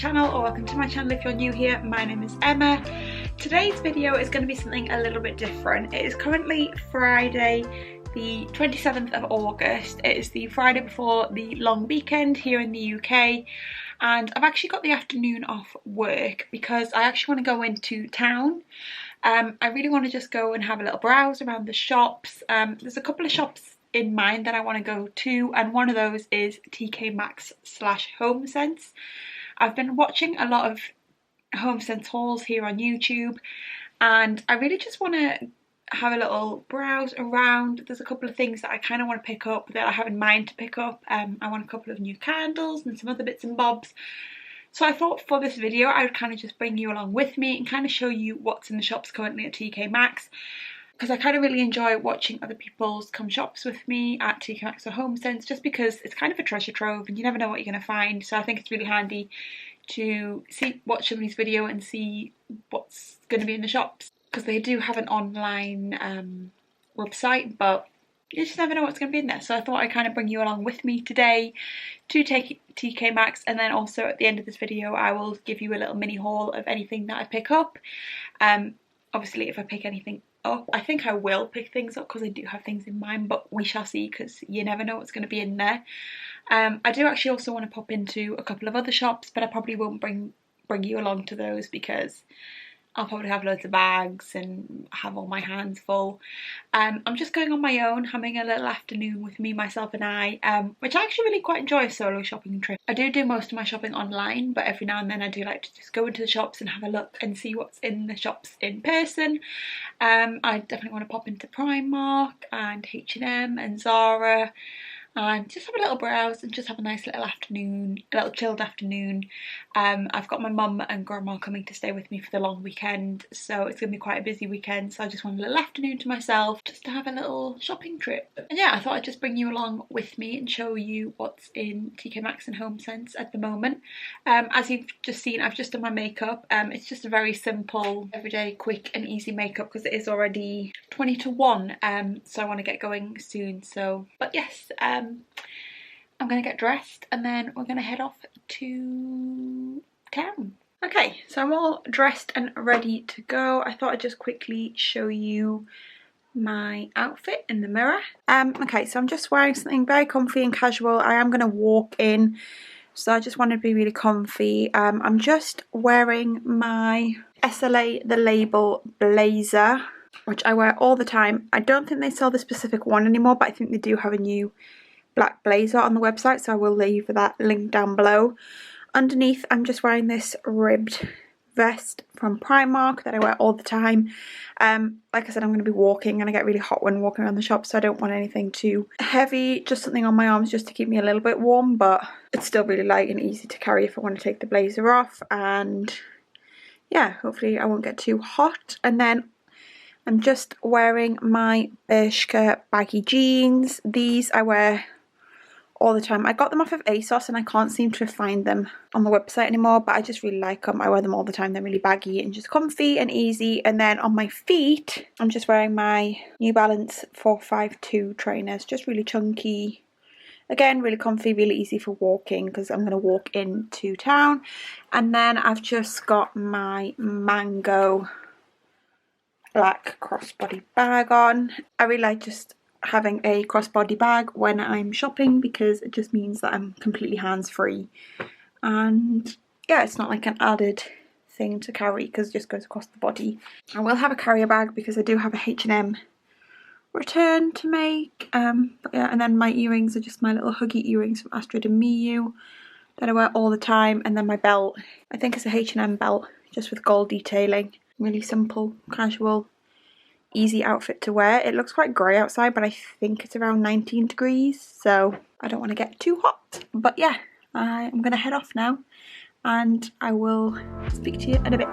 channel, or welcome to my channel if you're new here. My name is Emma. Today's video is going to be something a little bit different. It is currently Friday the 27th of August. It is the Friday before the long weekend here in the UK, and I've actually got the afternoon off work because I actually want to go into town. I really want to just go and have a little browse around the shops. There's a couple of shops in mind that I want to go to, and one of those is TK Maxx / Homesense. I've been watching a lot of Homesense hauls here on YouTube, and I really just want to have a little browse around. There's a couple of things that I kind of want to pick up, that I have in mind to pick up. I want a couple of new candles and some other bits and bobs. So I thought for this video I would kind of just bring you along with me and kind of show you what's in the shops currently at TK Maxx, because I kind of really enjoy watching other people's come shops with me at TK Maxx or Homesense, just because it's kind of a treasure trove and you never know what you're going to find. So I think it's really handy to watch somebody's video and see what's going to be in the shops, because they do have an online website, but you just never know what's going to be in there. So I thought I'd kind of bring you along with me today to TK Maxx, and then also at the end of this video I will give you a little mini haul of anything that I pick up. Obviously if I pick anything up, I think I will pick things up because I do have things in mind, but we shall see, because you never know what's going to be in there. I do actually also want to pop into a couple of other shops, but I probably won't bring you along to those because I'll probably have loads of bags and have all my hands full. I'm just going on my own, having a little afternoon with me, myself and I, which I actually really quite enjoy, a solo shopping trip. I do most of my shopping online, but every now and then I do like to just go into the shops and have a look and see what's in the shops in person. I definitely want to pop into Primark and H&M and Zara, and just have a little browse and just have a nice little afternoon, a little chilled afternoon. I've got my mum and grandma coming to stay with me for the long weekend, so it's going to be quite a busy weekend, so I just want a little afternoon to myself just to have a little shopping trip. And yeah, I thought I'd just bring you along with me and show you what's in TK Maxx and Homesense at the moment. As you've just seen, I've just done my makeup. It's just a very simple, everyday, quick and easy makeup because it is already 20 to 1, so I want to get going soon. So, but yes, I'm going to get dressed and then we're going to head off to town. Okay, so I'm all dressed and ready to go. I thought I'd just quickly show you my outfit in the mirror. Okay, so I'm just wearing something very comfy and casual. I am going to walk in, so I just wanted to be really comfy. I'm just wearing my SLA The Label Blazer, which I wear all the time. I don't think they sell the specific one anymore, but I think they do have a new black blazer on the website, so I will leave that link down below. Underneath I'm just wearing this ribbed vest from Primark that I wear all the time. Like I said, I'm going to be walking and I get really hot when walking around the shop, so I don't want anything too heavy, just something on my arms just to keep me a little bit warm, but it's still really light and easy to carry if I want to take the blazer off. And yeah, hopefully I won't get too hot. And then I'm just wearing my Bershka baggy jeans. These I wear all the time. I got them off of ASOS and I can't seem to find them on the website anymore, but I just really like them. I wear them all the time. They're really baggy and just comfy and easy. And then on my feet, I'm just wearing my New Balance 452 trainers, just really chunky. Again, really comfy, really easy for walking because I'm going to walk into town. And then I've just got my Mango black crossbody bag on. I really like just having a crossbody bag when I'm shopping because it just means that I'm completely hands-free, and yeah, it's not like an added thing to carry because it just goes across the body. I will have a carrier bag because I do have a H&M return to make, but yeah, and then my earrings are just my little huggy earrings from Astrid and Miyu that I wear all the time. And then my belt, I think it's a H&M belt just with gold detailing. Really simple, casual, easy outfit to wear. It looks quite grey outside, but I think it's around 19 degrees, so I don't want to get too hot. But yeah, I'm going to head off now and I will speak to you in a bit.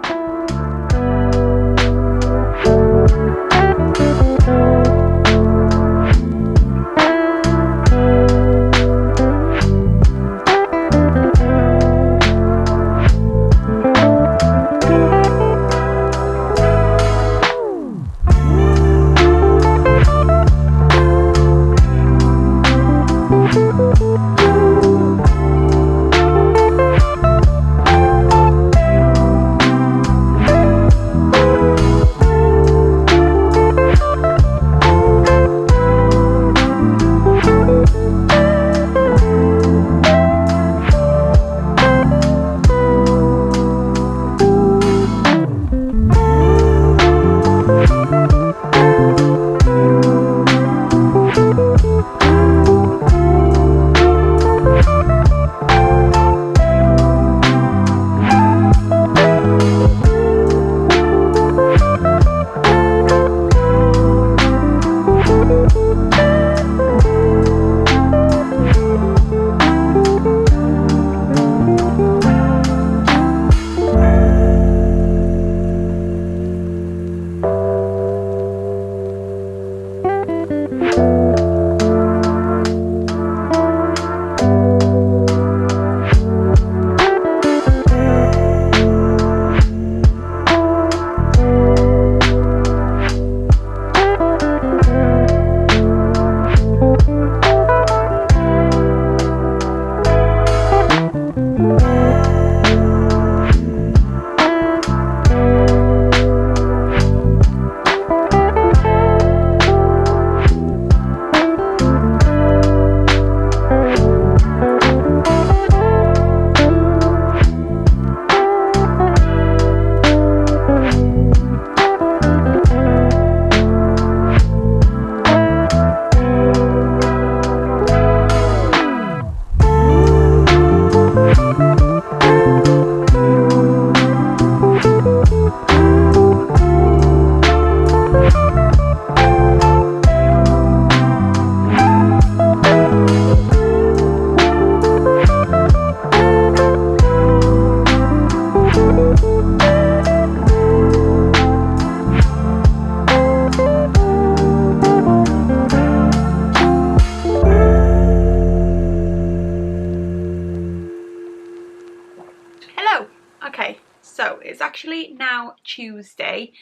now Tuesday.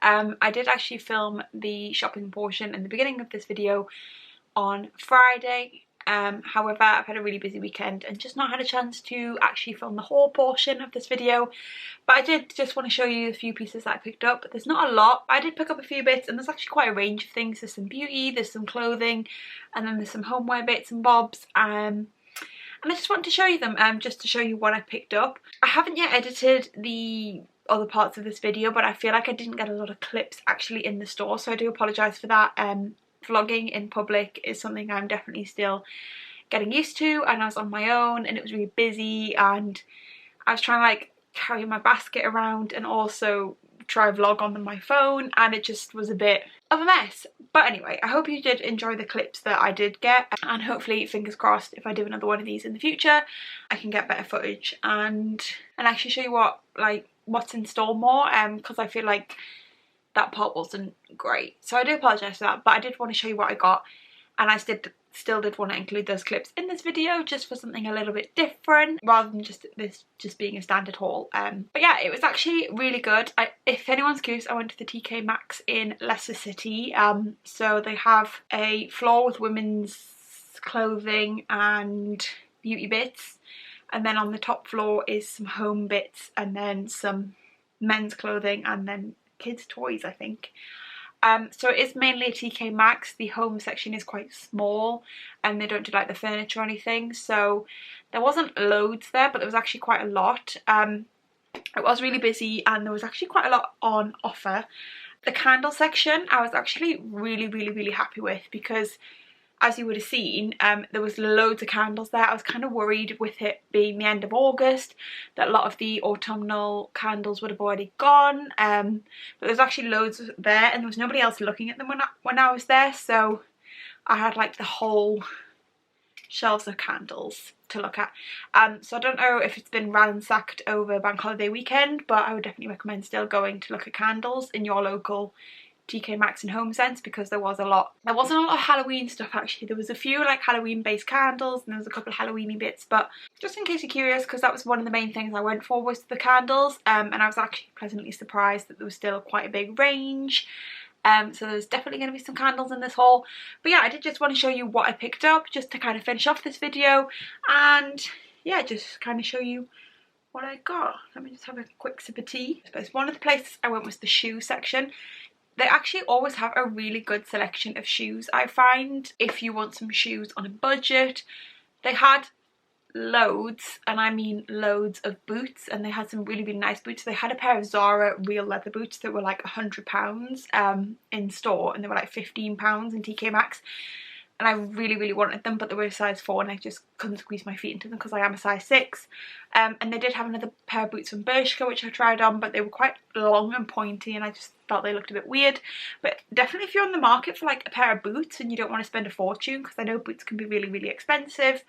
I did actually film the shopping portion in the beginning of this video on Friday. However, I've had a really busy weekend and just not had a chance to actually film the whole portion of this video. But I did just want to show you a few pieces that I picked up. There's not a lot, but I did pick up a few bits, and there's actually quite a range of things. There's some beauty, there's some clothing, and then there's some homeware bits and bobs. And I just wanted to show you them, just to show you what I picked up. I haven't yet edited the other parts of this video, but I feel like I didn't get a lot of clips actually in the store, so I do apologise for that. Vlogging in public is something I'm definitely still getting used to, and I was on my own and it was really busy, and I was trying to like carry my basket around and also try vlog on my phone, and it just was a bit of a mess. But anyway, I hope you did enjoy the clips that I did get, and hopefully, fingers crossed, if I do another one of these in the future, I can get better footage and actually show you what's in store more, because I feel like that part wasn't great. So I do apologise for that, but I did want to show you what I got, and I still did want to include those clips in this video just for something a little bit different rather than just being a standard haul. But yeah, it was actually really good. If anyone's curious, I went to the TK Maxx in Leicester City. So they have a floor with women's clothing and beauty bits, and then on the top floor is some home bits, and then some men's clothing, and then kids toys, I think. So it is mainly a TK Maxx. The home section is quite small and they don't do like the furniture or anything, so there wasn't loads there, but there was actually quite a lot. It was really busy and there was actually quite a lot on offer. The candle section I was actually really happy with, because as you would have seen, there was loads of candles there. I was kind of worried with it being the end of August that a lot of the autumnal candles would have already gone, but there's actually loads there, and there was nobody else looking at them when I was there, so I had like the whole shelves of candles to look at. So I don't know if it's been ransacked over bank holiday weekend, but I would definitely recommend still going to look at candles in your local TK Maxx and Homesense, because there wasn't a lot of Halloween stuff actually. There was a few like Halloween based candles and there was a couple of Halloweeny bits, but just in case you're curious, because that was one of the main things I went for, was the candles, and I was actually pleasantly surprised that there was still quite a big range. So there's definitely going to be some candles in this haul. But yeah, I did just want to show you what I picked up just to kind of finish off this video, and yeah, just kind of show you what I got. Let me just have a quick sip of tea. I suppose one of the places I went was the shoe section. They actually always have a really good selection of shoes, I find, if you want some shoes on a budget. They had loads, and I mean loads, of boots, and they had some really nice boots. They had a pair of Zara real leather boots that were like £100 in store, and they were like £15 in TK Maxx. And I really wanted them, but they were a size 4 and I just couldn't squeeze my feet into them because I am a size 6. And they did have another pair of boots from Bershka which I tried on, but they were quite long and pointy and I just felt they looked a bit weird. But definitely if you're on the market for like a pair of boots and you don't want to spend a fortune, because I know boots can be really expensive,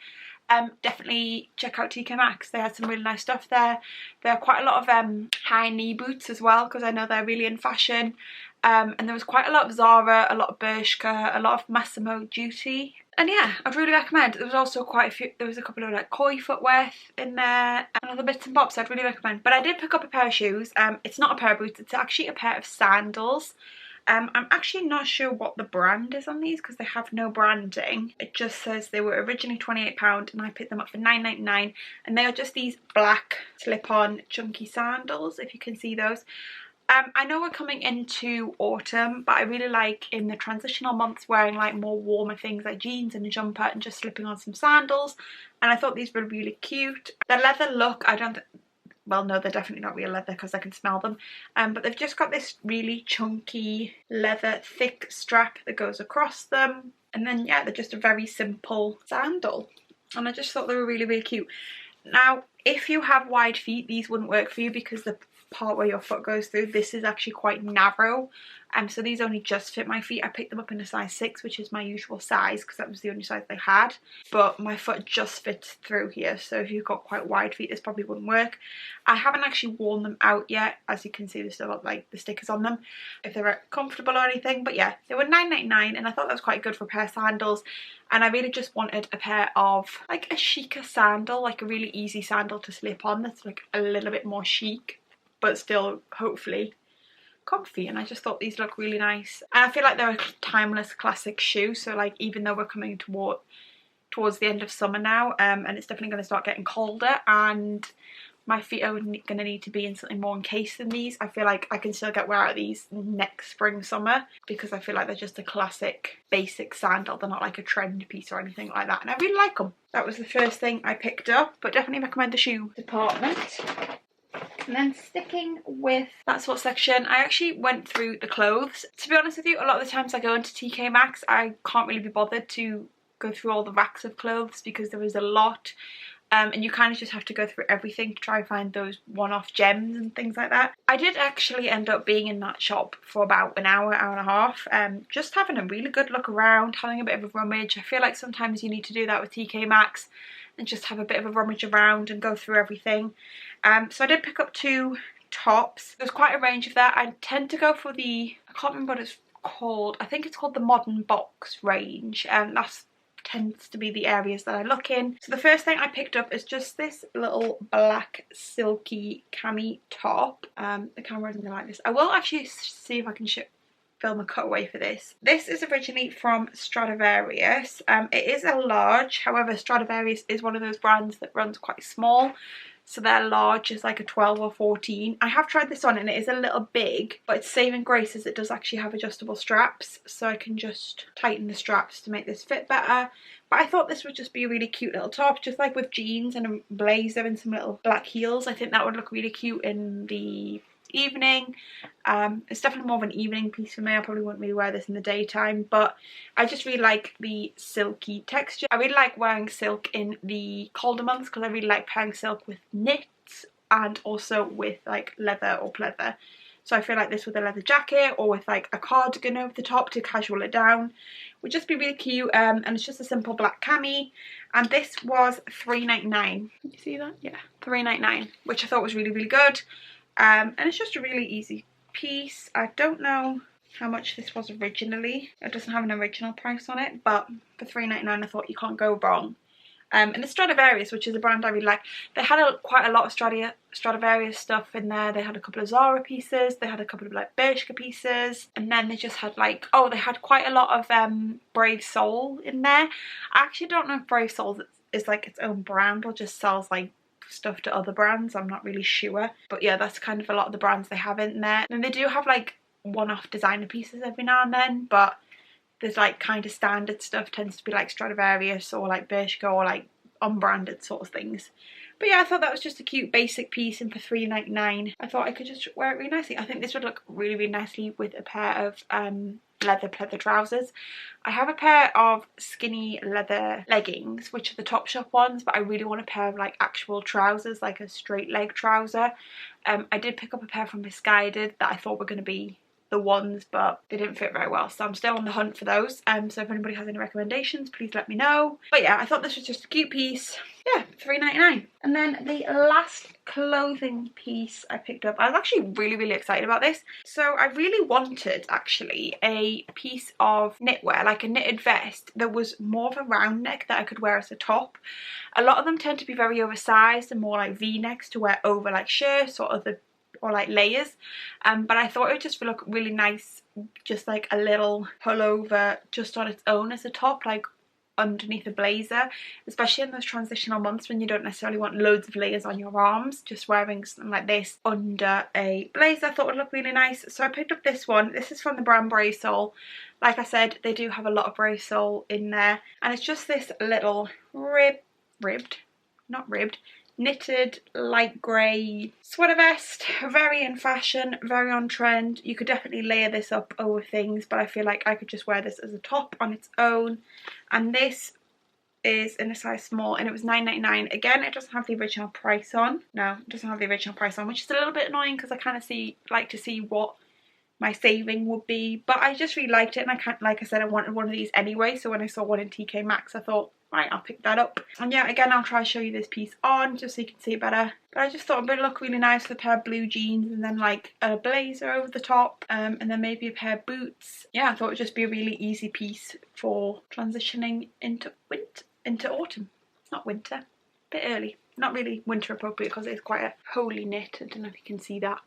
definitely check out TK Maxx. They had some really nice stuff there. There are quite a lot of high knee boots as well, because I know they're really in fashion. And there was quite a lot of Zara, a lot of Bershka, a lot of Massimo Dutti. And yeah, I'd really recommend. There was also quite a few, there was a couple of like koi footwear in there and other bits and bobs, so I'd really recommend. But I did pick up a pair of shoes. It's not a pair of boots, it's actually a pair of sandals. I'm actually not sure what the brand is on these because they have no branding. It just says they were originally £28 and I picked them up for £9.99, and they are just these black slip-on chunky sandals, if you can see those. I know we're coming into autumn, but I really like in the transitional months wearing like more warmer things like jeans and a jumper and just slipping on some sandals, and I thought these were really cute. The leather look, well no, they're definitely not real leather because I can smell them, but they've just got this really chunky leather thick strap that goes across them, and then yeah, they're just a very simple sandal, and I just thought they were really cute. Now if you have wide feet, these wouldn't work for you because the part where your foot goes through, this is actually quite narrow, so these only just fit my feet. I picked them up in a size 6, which is my usual size because that was the only size they had, but my foot just fits through here, so if you've got quite wide feet this probably wouldn't work. I haven't actually worn them out yet. As you can see, there's still got like the stickers on them if they're comfortable or anything, but yeah, they were £9.99 and I thought that was quite good for a pair of sandals, and I really just wanted a pair of like a chicer sandal, like a really easy sandal to slip on that's like a little bit more chic. but still hopefully comfy. And I just thought these look really nice, and I feel like they're a timeless classic shoe. So like, even though we're coming towards the end of summer now, and it's definitely going to start getting colder, and my feet are going to need to be in something more encased than these, I feel like I can still get wear out of these next spring, summer, because I feel like they're just a classic basic sandal. They're not like a trend piece or anything like that, and I really like them. That was the first thing I picked up, but definitely recommend the shoe department. And then sticking with that sort of section, I actually went through the clothes. To be honest with you, a lot of the times I go into TK Maxx, I can't really be bothered to go through all the racks of clothes because there is a lot. And you kind of just have to go through everything to try and find those one-off gems and things like that. I did actually end up being in that shop for about an hour, hour and a half, just having a really good look around, having a bit of a rummage. I feel like sometimes you need to do that with TK Maxx and just have a bit of a rummage around and go through everything. So I did pick up 2 tops. There's quite a range of that. I tend to go for the, I can't remember what it's called, I think it's called the Modern Box range, and that's tends to be the areas that I look in. So the first thing I picked up is just this little black silky cami top. The camera isn't like this. I will actually see if I can film a cutaway for this. This is originally from Stradivarius. It is a large, however Stradivarius is one of those brands that runs quite small, so their large is like a 12 or 14. I have tried this on and it is a little big, but it's saving grace as it does actually have adjustable straps, so I can just tighten the straps to make this fit better. But I thought this would just be a really cute little top, just like with jeans and a blazer and some little black heels. I think that would look really cute in the evening. It's definitely more of an evening piece for me. I probably wouldn't really wear this in the daytime, but I just really like the silky texture. I really like wearing silk in the colder months because I really like pairing silk with knits and also with like leather or pleather. So I feel like this with a leather jacket or with like a cardigan over the top to casual it down would just be really cute. And it's just a simple black cami, and this was $3.99. Can you see that? Yeah, $3.99, which I thought was really, really good. And it's just a really easy piece. I don't know how much this was originally. It doesn't have an original price on it, but for $3.99 I thought you can't go wrong. And the Stradivarius, which is a brand I really like, they had quite a lot of Stradivarius stuff in there. They had a couple of Zara pieces, they had a couple of like Bershka pieces, and then they just had like, oh, they had quite a lot of Brave Soul in there. I actually don't know if Brave Soul is like its own brand or just sells like stuff to other brands. I'm not really sure, but yeah, that's kind of a lot of the brands they have in there. And they do have like one-off designer pieces every now and then, but there's like kind of standard stuff tends to be like Stradivarius or like Bershka or like unbranded sort of things. But yeah, I thought that was just a cute basic piece, and for $3.99 I thought I could just wear it really nicely. I think this would look really, really nicely with a pair of leather pleather trousers. I have a pair of skinny leather leggings, which are the Topshop ones, but I really want a pair of like actual trousers, like a straight leg trouser. I did pick up a pair from Misguided that I thought were going to be the ones, but they didn't fit very well, so I'm still on the hunt for those. So if anybody has any recommendations, please let me know. But yeah, I thought this was just a cute piece. Yeah, $3.99. And then the last clothing piece I picked up, I was actually really, really excited about this. So I really wanted actually a piece of knitwear, like a knitted vest that was more of a round neck that I could wear as a top. A lot of them tend to be very oversized and more like V-necks to wear over like shirts or other like layers, but I thought it would just look really nice, just like a little pullover just on its own as a top, like underneath a blazer, especially in those transitional months when you don't necessarily want loads of layers on your arms. Just wearing something like this under a blazer I thought would look really nice. So I picked up this one. This is from the brand Brave Soul. Like I said, they do have a lot of Brave Soul in there, and it's just this little knitted light grey sweater vest. Very in fashion, very on trend. You could definitely layer this up over things, but I feel like I could just wear this as a top on its own. And this is in a size small, and it was $9.99. Again, it doesn't have the original price on. No, it doesn't have the original price on, which is a little bit annoying because I kind of like to see what my saving would be, but I just really liked it, and like I said, I wanted one of these anyway, so when I saw one in TK Maxx I thought, right, I'll pick that up. And yeah, again, I'll try to show you this piece on just so you can see it better, but I just thought it would look really nice with a pair of blue jeans and then like a blazer over the top, and then maybe a pair of boots. Yeah, I thought it would just be a really easy piece for transitioning into autumn, not winter. bit early. Not really winter appropriate because it's quite a holey knit. I don't know if you can see that,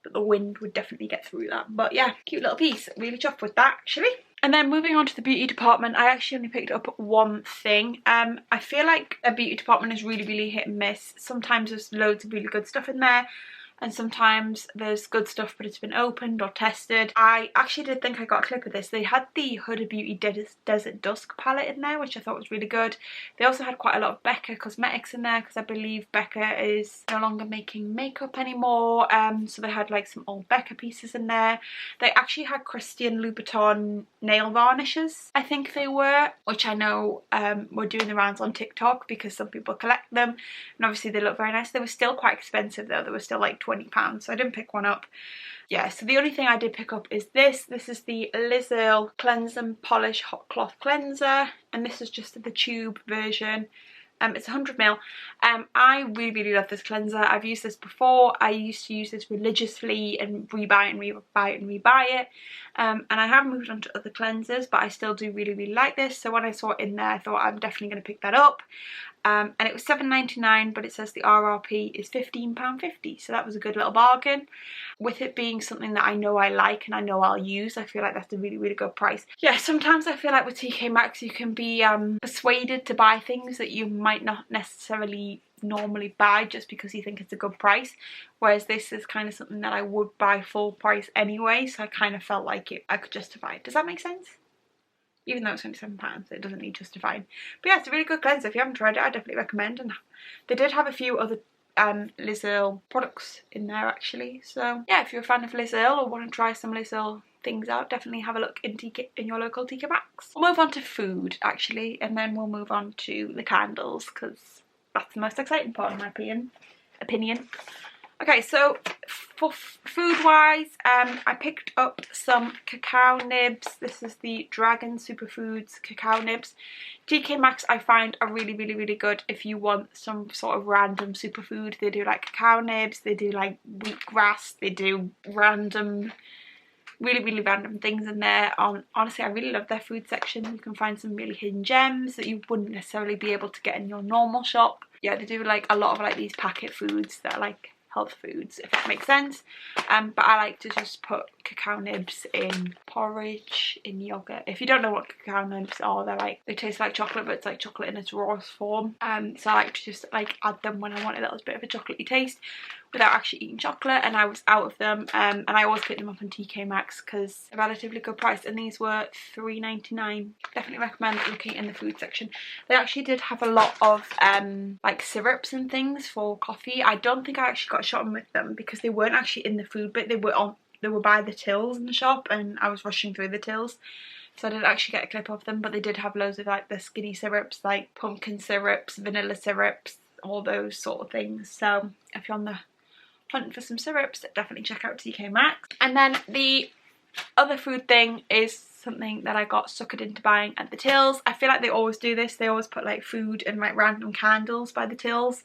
but the wind would definitely get through that. But yeah, cute little piece. Really chuffed with that actually. And then moving on to the beauty department, I actually only picked up one thing. I feel like a beauty department is really hit and miss. Sometimes there's loads of really good stuff in there, and sometimes there's good stuff but it's been opened or tested. I actually did think I got a clip of this. They had the Huda Beauty Desert Dusk palette in there, which I thought was really good. They also had quite a lot of Becca cosmetics in there because I believe Becca is no longer making makeup anymore. So they had like some old Becca pieces in there. They actually had Christian Louboutin nail varnishes, I think they were, which I know were doing the rounds on TikTok because some people collect them, and obviously they look very nice. They were still quite expensive though. They were still like £20, so I didn't pick one up. Yeah, so the only thing I did pick up is this. This is the Liz Earle Cleanse and Polish Hot Cloth Cleanser, and this is just the tube version. It's 100ml. I really love this cleanser. I've used this before. I used to use this religiously and rebuy it and rebuy it and rebuy it. And I have moved on to other cleansers, but I still do really like this. So when I saw it in there, I thought I'm definitely going to pick that up. And it was £7.99, but it says the RRP is £15.50, so that was a good little bargain. With it being something that I know I like and I know I'll use, I feel like that's a really good price. Yeah, sometimes I feel like with TK Maxx you can be persuaded to buy things that you might not necessarily normally buy just because you think it's a good price, whereas this is kind of something that I would buy full price anyway, so I kind of felt like I could justify it. Does that make sense? Even though it's only £7, it doesn't need justifying. But yeah, it's a really good cleanser. If you haven't tried it, I definitely recommend. And they did have a few other Liz Earle products in there actually. So yeah, if you're a fan of Liz Earle or want to try some Liz Earle things out, definitely have a look in your local TK Maxx. We'll move on to food actually, and then we'll move on to the candles because that's the most exciting part in my opinion. Okay, so for food-wise, I picked up some cacao nibs. This is the Dragon Superfoods cacao nibs. TK Maxx I find are really good if you want some sort of random superfood. They do like cacao nibs, they do like wheatgrass, they do random, really random things in there. Honestly, I really love their food section. You can find some really hidden gems that you wouldn't necessarily be able to get in your normal shop. Yeah, they do like a lot of like these packet foods that are like health foods, if that makes sense. But I like to just put cacao nibs in porridge, in yogurt. If you don't know what cacao nibs are, they taste like chocolate, but it's like chocolate in its rawest form. So I like to just like add them when I want a little bit of a chocolatey taste without actually eating chocolate, and I was out of them, and I always pick them up on TK Maxx because a relatively good price, and these were £3.99. Definitely recommend looking in the food section. They actually did have a lot of like syrups and things for coffee. I don't think I actually got shopping with them because they weren't actually in the food bit. They were by the tills in the shop, and I was rushing through the tills, so I didn't actually get a clip of them. But they did have loads of like the skinny syrups, like pumpkin syrups, vanilla syrups, all those sort of things. So if you're on the hunt for some syrups, definitely check out TK Maxx. And then the other food thing is something that I got suckered into buying at the tills. I feel like they always do this. They always put like food and like random candles by the tills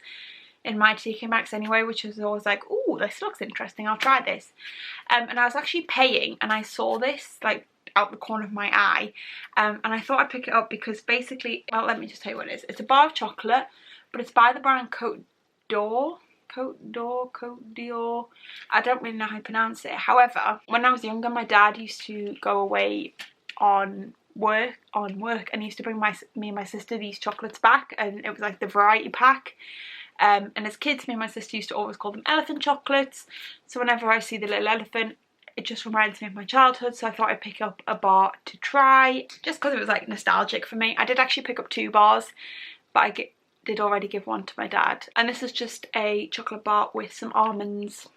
in my TK Maxx anyway, which is always like, oh, this looks interesting, I'll try this. And I was actually paying and I saw this like out the corner of my eye, and I thought I'd pick it up because basically, well, let me just tell you what it is. It's a bar of chocolate, but it's by the brand Cote d'Or. I don't really know how to pronounce it. However, when I was younger, my dad used to go away on work and he used to bring me and my sister these chocolates back, and it was like the variety pack. And as kids, me and my sister used to always call them elephant chocolates. So whenever I see the little elephant, it just reminds me of my childhood. So I thought I'd pick up a bar to try, just because it was like nostalgic for me. I did actually pick up 2 bars, but I did already give one to my dad. And this is just a chocolate bar with some almonds.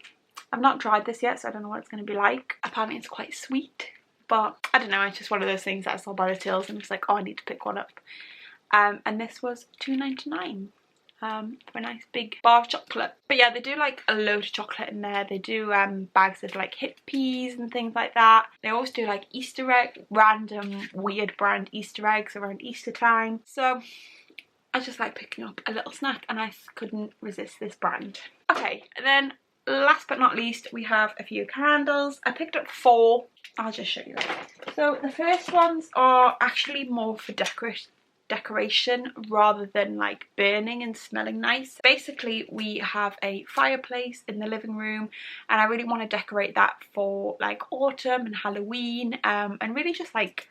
I've not tried this yet, so I don't know what it's going to be like. Apparently it's quite sweet, but I don't know, it's just one of those things that I saw by the tills and it's like, oh, I need to pick one up. And this was £2.99 for a nice big bar of chocolate. But yeah, they do like a load of chocolate in there. They do bags of like hip peas and things like that. They always do like Easter egg, random weird brand Easter eggs around Easter time. So I just like picking up a little snack, and I couldn't resist this brand. Okay, and then last but not least, we have a few candles. I picked up 4. I'll just show you that. So the first ones are actually more for decoration rather than like burning and smelling nice. Basically we have a fireplace in the living room and I really want to decorate that for like autumn and Halloween, and really just like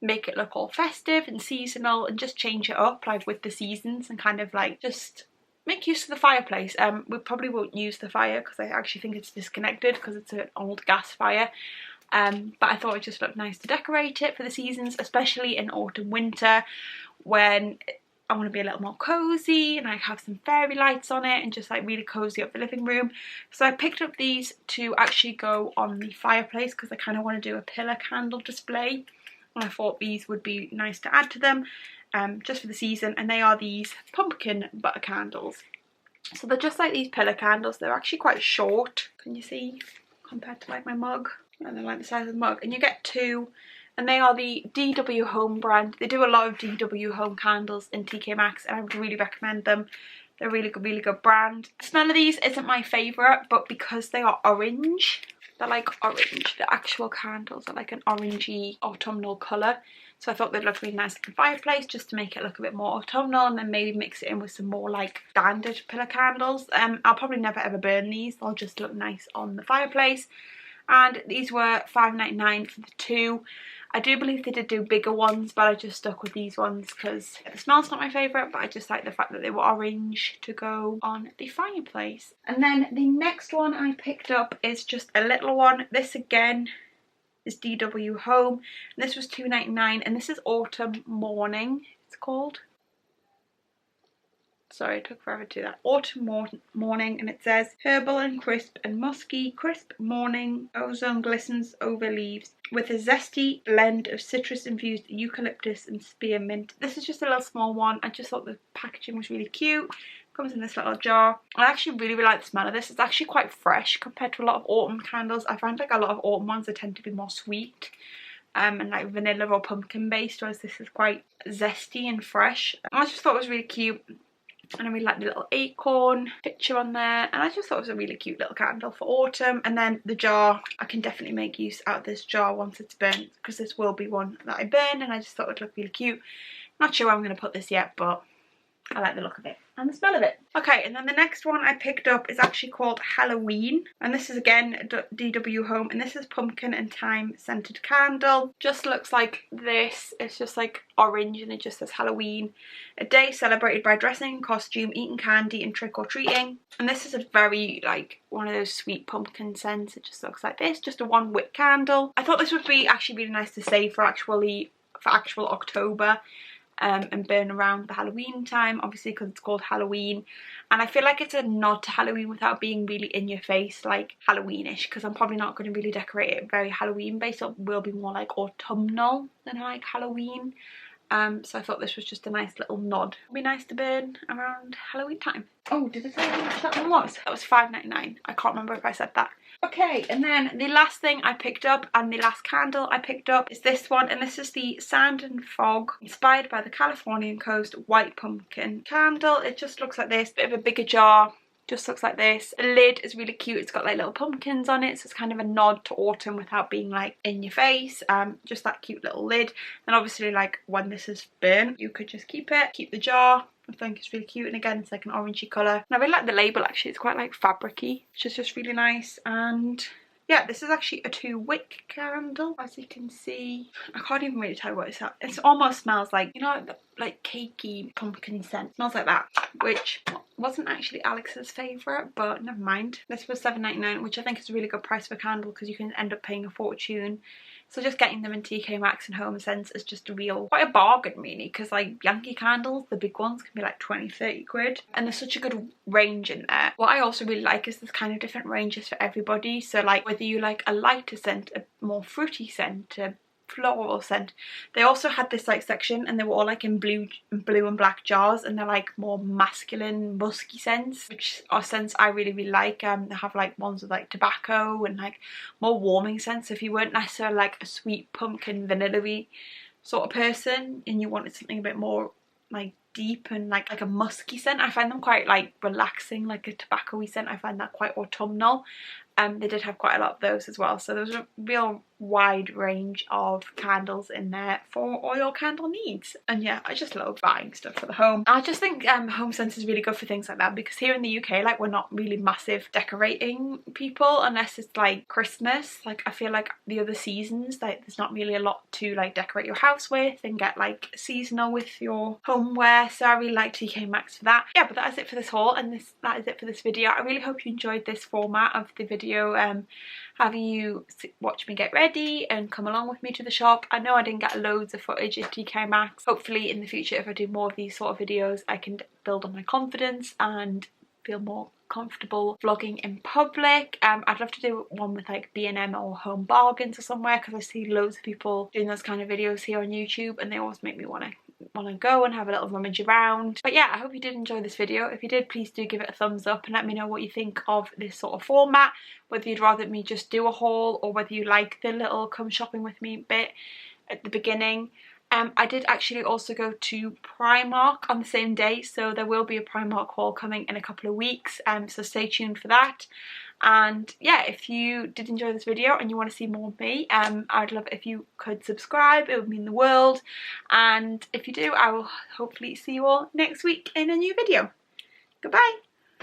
make it look all festive and seasonal and just change it up like with the seasons and kind of like just make use of the fireplace. We probably won't use the fire because I actually think it's disconnected because it's an old gas fire. But I thought it just looked nice to decorate it for the seasons, especially in autumn winter when I want to be a little more cozy and I have some fairy lights on it and just like really cozy up the living room. So I picked up these to actually go on the fireplace because I kind of want to do a pillar candle display, and I thought these would be nice to add to them just for the season. And they are these pumpkin butter candles. So they're just like these pillar candles. They're actually quite short, can you see, compared to like my mug. And they're like the size of the mug, and you get two, and they are the DW Home brand. They do a lot of DW Home candles in TK Maxx and I would really recommend them. They're a really good brand. The smell of these isn't my favourite, but because they are orange, they're like orange. The actual candles are like an orangey autumnal colour, so I thought they'd look really nice at the fireplace just to make it look a bit more autumnal, and then maybe mix it in with some more like standard pillar candles. I'll probably never ever burn these. They'll just look nice on the fireplace. And these were £5.99 for the two. I do believe they did do bigger ones, but I just stuck with these ones because the smell's not my favourite, but I just like the fact that they were orange to go on the fireplace. And then the next one I picked up is just a little one. This again is DW Home, and this was £2.99, and this is Autumn Morning, it's called. Sorry, it took forever to do that. Autumn Morning, and it says herbal and crisp and musky. Crisp morning ozone glistens over leaves with a zesty blend of citrus infused eucalyptus and spearmint. This is just a little small one. I just thought the packaging was really cute. Comes in this little jar. I actually really like the smell of this. It's actually quite fresh compared to a lot of autumn candles. I find like a lot of autumn ones they tend to be more sweet and like vanilla or pumpkin based, whereas this is quite zesty and fresh. I just thought it was really cute. And I really like the little acorn picture on there, and I just thought it was a really cute little candle for autumn. And then the jar, I can definitely make use out of this jar once it's burnt, because this will be one that I burn, and I just thought it would look really cute. Not sure where I'm going to put this yet, but I like the look of it and the smell of it. Okay, and then the next one I picked up is actually called Halloween, and this is again DW Home, and this is pumpkin and thyme scented candle. Just looks like this. It's just like orange and it just says Halloween, a day celebrated by dressing in costume, eating candy and trick-or-treating. And this is a very like one of those sweet pumpkin scents. It just looks like this, just a 1 wick candle. I thought this would be actually really nice to save for actual October. And burn around the Halloween time, obviously because it's called Halloween, and I feel like it's a nod to Halloween without being really in your face like Halloweenish, because I'm probably not going to really decorate it very Halloween based. It will be more like autumnal than like Halloween. So I thought this was just a nice little nod. It'd be nice to burn around Halloween time. Oh, did I say how much that one was? That was £5.99. I can't remember if I said that. Okay, and then the last thing I picked up and the last candle I picked up is this one, and this is the Sand and Fog inspired by the Californian coast white pumpkin candle. It just looks like this, bit of a bigger jar. Just looks like this. The lid is really cute. It's got like little pumpkins on it, so it's kind of a nod to autumn without being like in your face. Just that cute little lid. And obviously like when this is burnt, you could just keep it, keep the jar. I think it's really cute, and again it's like an orangey colour. And I really like the label actually. It's quite like fabric-y, which is just really nice. And yeah, this is actually a 2 wick candle, as you can see. I can't even really tell what it's at. It almost smells like, you know, like cakey pumpkin scent. It smells like that, which wasn't actually Alex's favourite, but never mind. This was £7.99, which I think is a really good price for a candle because you can end up paying a fortune. So just getting them in TK Maxx and Homesense is just quite a bargain really, because like Yankee candles, the big ones, can be like 20-30 quid, and there's such a good range in there. What I also really like is there's kind of different ranges for everybody. So like whether you like a lighter scent, a more fruity scent, a floral scent. They also had this like section, and they were all like in blue and black jars, and they're like more masculine musky scents, which are scents I really like. They have like ones with like tobacco and like more warming scents. If you weren't necessarily like a sweet pumpkin vanilla-y sort of person and you wanted something a bit more like deep and like a musky scent, I find them quite like relaxing. Like a tobacco-y scent, I find that quite autumnal. They did have quite a lot of those as well, so there was a real wide range of candles in there for all your candle needs. And yeah, I just love buying stuff for the home. I just think Homesense is really good for things like that, because here in the UK, like, we're not really massive decorating people unless it's like Christmas. Like, I feel like the other seasons, like, there's not really a lot to like decorate your house with and get like seasonal with your homeware, so I really like TK Maxx for that. Yeah, but that is it for this haul, and that is it for this video. I really hope you enjoyed this format of the video, having you watch me get ready and come along with me to the shop. I know I didn't get loads of footage at TK Maxx. Hopefully in the future, if I do more of these sort of videos, I can build on my confidence and feel more comfortable vlogging in public. I'd love to do one with like B&M or Home Bargains or somewhere, because I see loads of people doing those kind of videos here on YouTube, and they always make me want to go and have a little rummage around. But yeah, I hope you did enjoy this video. If you did, please do give it a thumbs up and let me know what you think of this sort of format, whether you'd rather me just do a haul or whether you like the little come shopping with me bit at the beginning. I did actually also go to Primark on the same day, so there will be a Primark haul coming in a couple of weeks, so stay tuned for that. And yeah, if you did enjoy this video and you want to see more of me, I'd love it if you could subscribe. It would mean the world. And if you do, I will hopefully see you all next week in a new video. Goodbye.